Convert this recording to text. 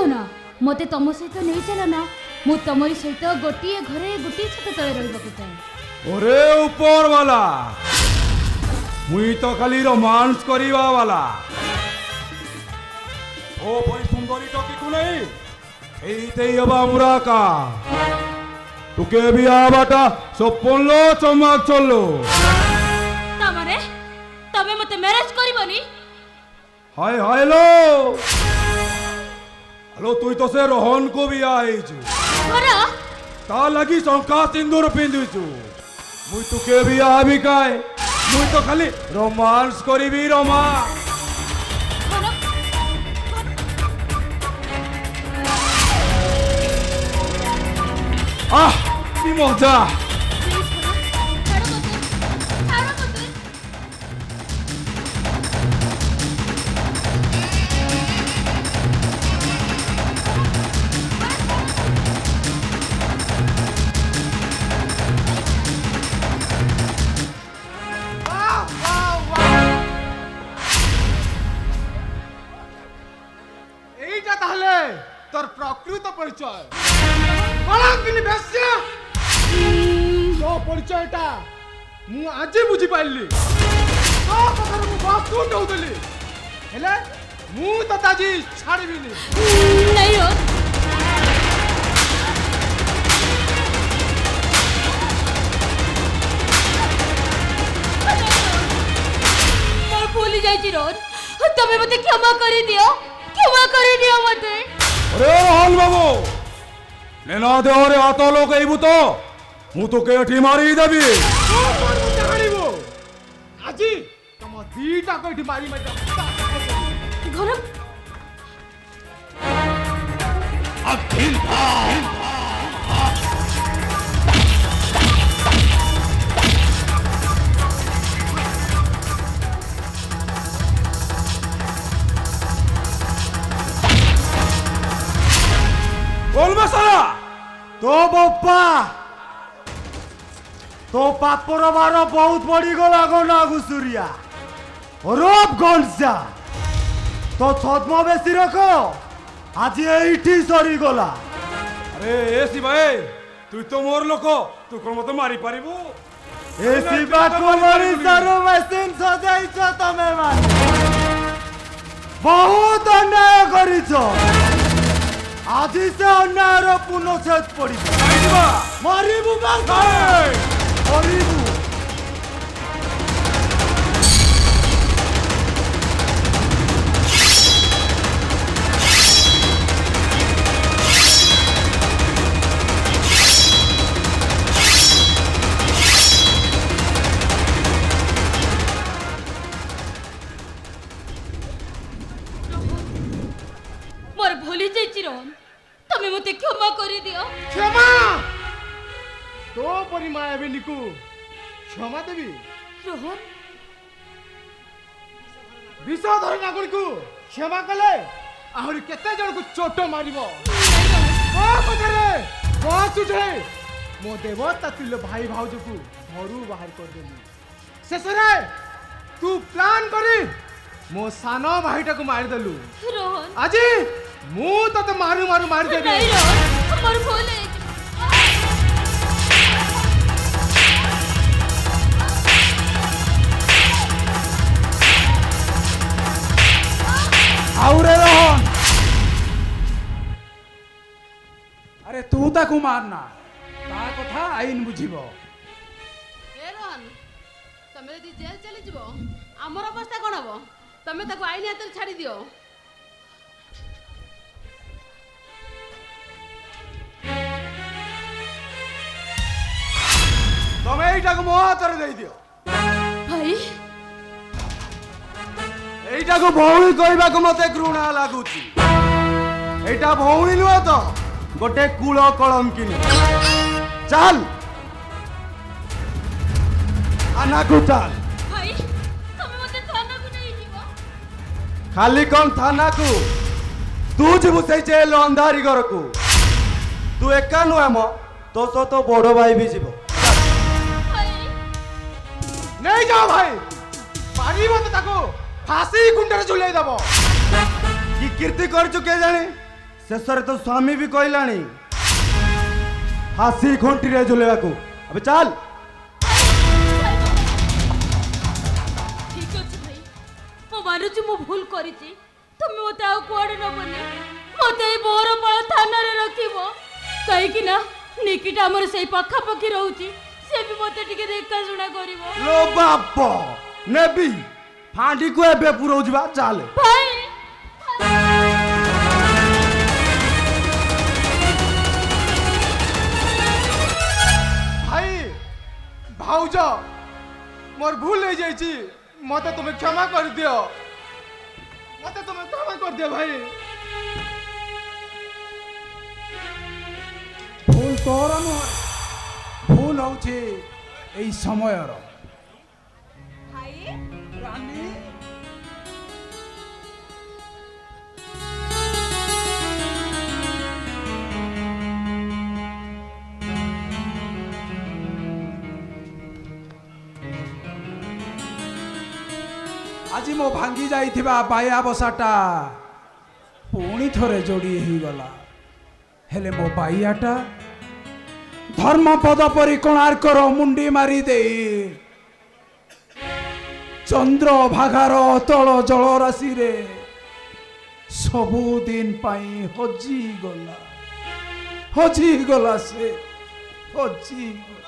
ना मते तुम सहित नहीं चल ना मु तुमरी सहित गोटे घरे गोटे छत तले रहिबाकु चाहे। ओरे ऊपर वाला मुई तो खाली रोमांस करिवा वाला ओ भाई सुंदरी टकी को नहीं एते हबा मुरा का तुके भी आबाटा सपनलो चमक चललो तमरे तमे मते मैरिज करबनी। हाय हाय लो हेलो तुई तो से रोहन को भी आइजु घरा ता लगी शंका सिंदूर पिंदुचु मुई तुके भी आबी काय मुई तो खाली रोमांस करिबी रोमांस आह की मजा तोर प्रकृत परिचय कलंकिनी बेश्या तो परिचयटा मु आज बुझी पाइली तो कथार मु बहुत दूर दउदली हेले मु तो ताजी छाड़बिनी नहीं हो मैं भूल जाई रोहन तमे मते क्षमा कर दियो मते। अरे रोहन बाबू नेना दे ओरे आतो लो कइबू तो मु तो के अठी मारी देबी तो कोन मु जानिबो आजी तम दीटा कोठी मारी मत घर अखिल बोल मसाला तो बप्पा तो पापर मार बहुत बड़ी गला गना घुसुरिया रोब गलजा तो छद्म बेसी रखो आज एठी सरी गला। अरे एसी भाई तू तो मोर लोको तू कोन मते मारी पारिबू एसी बाको मारी सारो मशीन सजाइछ तमे मान बहुत अन्याय करिछ आज से अन्यायर पुनच्छेद पड़ी मारिबू मारिबू मोर भूली जाई रोहन तमे मते क्षमा कर दियो। क्षमा तो परी मायावी निकू क्षमा देवी रोहन विषधर नागरिक को क्षमा कले आहरी केते जन को चोट मारिबो ओ कथरे बहुत उठे मो देवता तुल्य भाई भाउज को घरू बाहर कर देली शेषरे तू प्लान करी मो सानो भाईटा को मार देलु रोहन आजी मु तो मारू मारू मार देबी नहीं रोहन मोर भूल है आउरे रोहन अरे तू ताकू मारना ता कथा आईन बुझिबो ए रोहन तमे यदि जेल चली जिवो हमर अवस्था कोन हबो तमे ताको आईन हाथ छाड़ी दियो। तमे एटा को मोह हाथ दे दियो भाई एटा को भौणी कहबा को मते घृणा लागुची एटा भौणी नुह तो गोटे कूल कलंकिनी चल आना को चल भाई तमे मते थाना को नहीं जीवो खाली कौन थाना को तू जीवु से जेल अंधारी घर को तू एका नुह मो तो सो तो बड़ भाई भी जीवो नहीं जाओ भाई पानी मत ताको फांसी कुंडर झुलाई दबो की कीर्ति कर चुके जाने शेषରେ तो स्वामी भी कहलानी हासी खुंटी रे झुलेबाकू अबे चल ठीक ଅଛି ଭାଇ ମୁଁ ମାନୁଛି ମୁଁ ଭୁଲ କରିଛି ତୁମେ ମୋତେ ଆଉ କୁଆଡ଼େ ନବନି ମୋତେ ଏଇ ବୋରପାଳ ଥାନାରେ ରଖିବ କାହିଁକି ନା ନିକିଟା ଆମର ସେଇ ପାଖାପାଖି ରହୁଛି ସେ ବି ମୋତେ ଟିକେ ଦେଖାଶୁଣା କରିବ लो बाप नेबी फांडी को एबे पुरौ जिबा चल ଭାଇ भाई भाउज मोर भूल हो जाइछि मते तुम्हें क्षमा कर दियो मते तुम्हें क्षमा कर दियो भाई ভুল তোর নয় ভুল হচ্ছে এই সময়ের রানী আজি মো ভাঙ্গি যাইଥିବା ବାୟା ବସାଟା ପୁଣି ଥରେ ଯୋଡ଼ି ହେଇଗଲା ହେଲେ ମୋ ବାଇଆଟା ଧର୍ମପଦ ପରି କୋଣାର୍କର ମୁଣ୍ଡି ମାରି ଦେଇ ଚନ୍ଦ୍ର ଭାଗାର ଅତଳ ଜଳରାଶିରେ ସବୁଦିନ ପାଇଁ ହଜିଗଲା ସେ ହଜିଗଲା